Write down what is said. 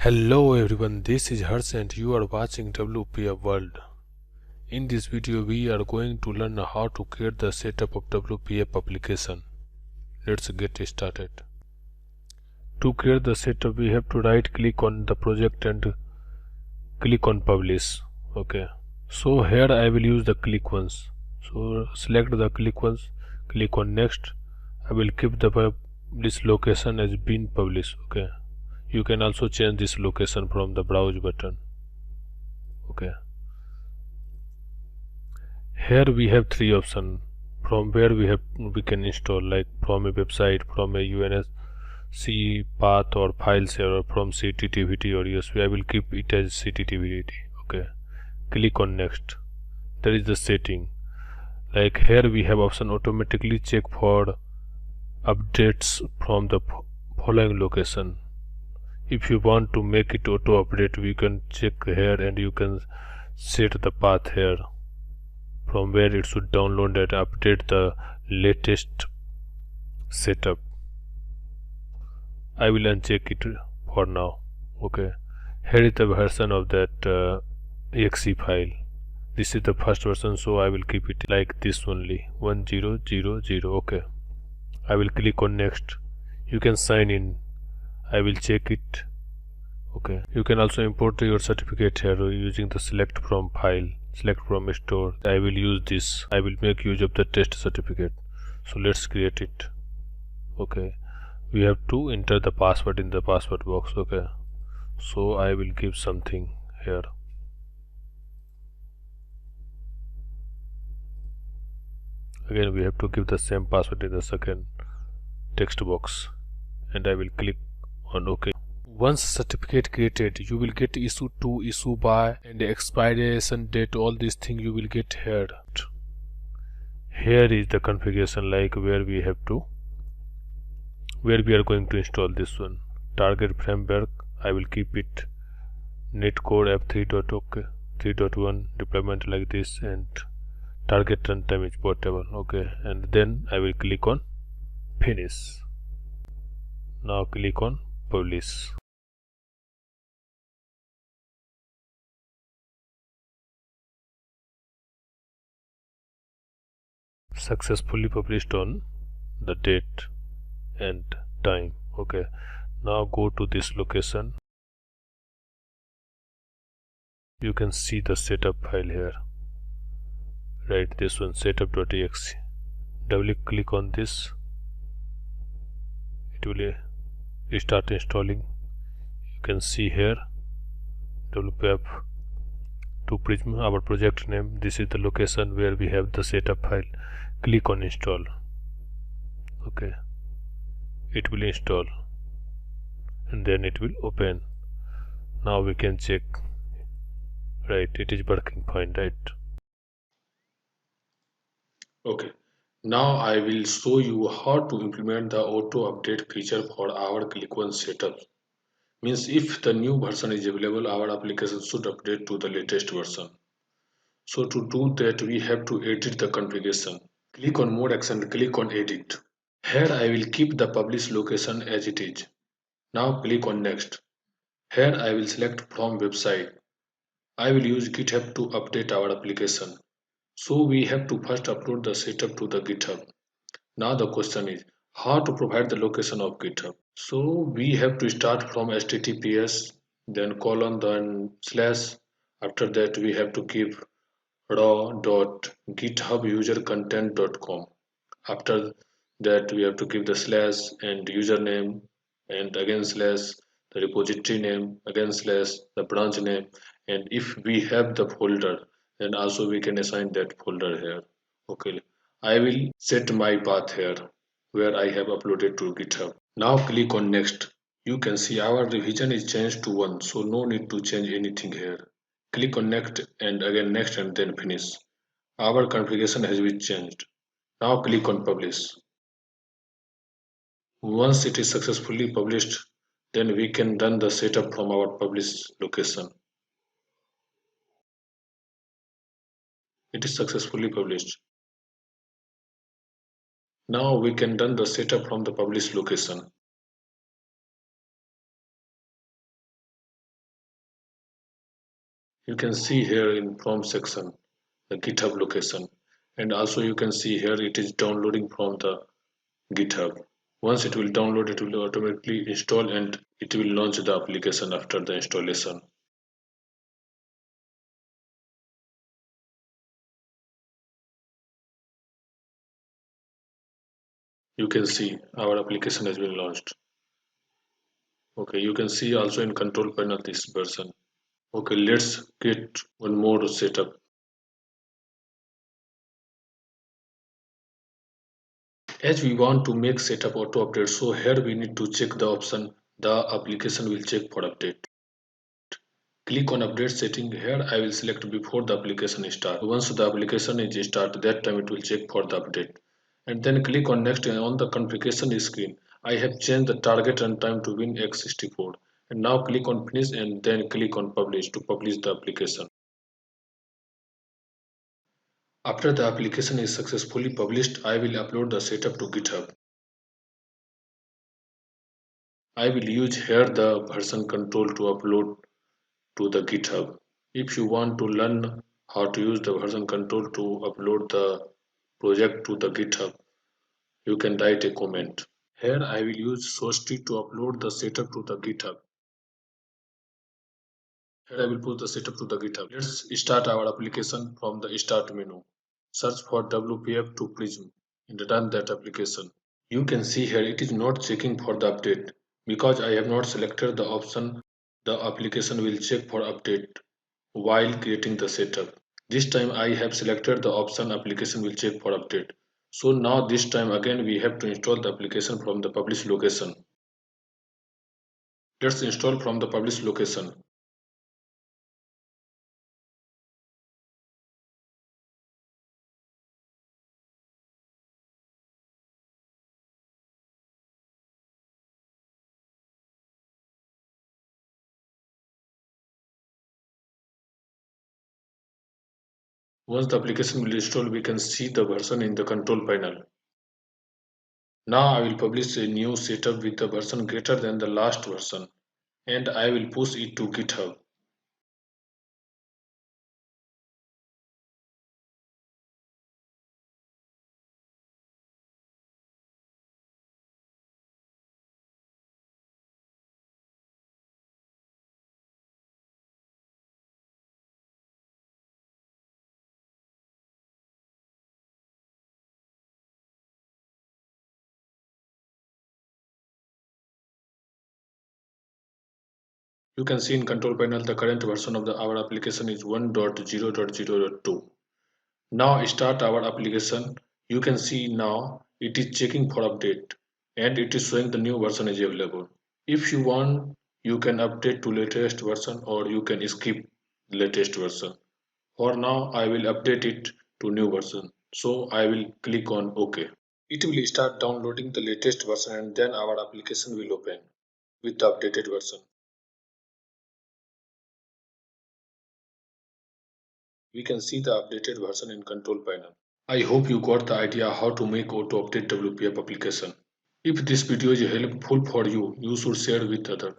Hello everyone, this is Harsh and you are watching WPF World. In this video we are going to learn how to create the setup of WPF application. Let's get started. To create the setup we have to right click on the project and click on publish. Okay, so here I will use the click once. So select the click once, click on next. I will keep this location as being published. Okay, you can also change this location from the browse button. Okay, here we have three options from where we can install, like from a website, from a UNC path or file share, or from CTTVT or USB. I will keep it as CTTVT. Okay, click on next. There is the setting. Like here we have option automatically check for updates from the following location. If you want to make it auto update, we can check here and you can set the path here from where it should download and update the latest setup. I will uncheck it for now. Okay, here is the version of that exe file. This is the first version, so I will keep it like this only, 1000. Okay, I will click on next. You can sign in. I will check it. Okay, you can also import your certificate here using the select from file, select from store. I will use this. I will make use of the test certificate. So let's create it. Okay, we have to enter the password in the password box. Okay, so I will give something here. Again we have to give the same password in the second text box, and I will click on OK. Once certificate created, you will get issue to, issue by, and expiration date. All these things you will get here. Here is the configuration, like where we are going to install this one. Target framework, I will keep it netcore app 3.1 deployment like this, and target runtime is portable. Okay, and then I will click on finish. Now click on publish. Successfully published on the date and time. Okay, now go to this location. You can see the setup file here, right? This one, setup.exe. Double click on this, it will start installing. You can see here WPF to Prism, our project name. This is the location where we have the setup file. Click on install. Okay, it will install and then it will open. Now we can check. Right, it is working fine, right? Okay, now I will show you how to implement the auto update feature for our clickonce setup. Means if the new version is available, our application should update to the latest version. So to do that, we have to edit the configuration. Click on more action, click on edit. Here I will keep the publish location as it is. Now click on next. Here I will select from website. I will use GitHub to update our application. So we have to first upload the setup to the GitHub. Now the question is how to provide the location of GitHub. So we have to start from HTTPS, then colon, then slash. After that we have to give raw.githubusercontent.com. After that we have to give the slash and username, and again slash the repository name, again slash the branch name, and if we have the folder then also we can assign that folder here. Okay, I will set my path here where I have uploaded to GitHub. Now click on next. You can see our revision is changed to 1, so no need to change anything here. Click on next and again next and then finish. Our configuration has been changed. Now click on publish. Once it is successfully published, then we can run the setup from our published location. It is successfully published. Now we can run the setup from the published location. You can see here in prompt section the GitHub location, and also you can see here it is downloading from the GitHub. Once it will download, it will automatically install and it will launch the application after the installation. You can see our application has been launched. Okay, you can see also in control panel this version. Okay, let's get one more setup. As we want to make setup auto update, so here we need to check the option the application will check for update. Click on update setting. Here I will select before the application start. Once the application is start, that time it will check for the update. And then click on next and on the configuration screen. I have changed the target runtime to WinX64. And now click on finish and then click on publish to publish the application. After the application is successfully published, I will upload the setup to GitHub. I will use here the version control to upload to the GitHub. If you want to learn how to use the version control to upload the project to the GitHub, you can write a comment. Here I will use source tree to upload the setup to the GitHub. Here I will put the setup to the GitHub. Let's start our application from the start menu. Search for WPF to Prism and run that application. You can see here it is not checking for the update because I have not selected the option the application will check for update while creating the setup. This time I have selected the option application will check for update. So now this time again we have to install the application from the publish location. Let's install from the publish location. Once the application will install, we can see the version in the control panel. Now I will publish a new setup with the version greater than the last version and I will push it to GitHub. You can see in control panel the current version of our application is 1.0.0.2. Now start our application. You can see now it is checking for update and it is showing the new version is available. If you want, you can update to latest version or you can skip latest version. For now, I will update it to new version. So I will click on OK. It will start downloading the latest version and then our application will open with the updated version. We can see the updated version in control panel. I hope you got the idea how to make auto update WPF application. If this video is helpful for you, you should share with others.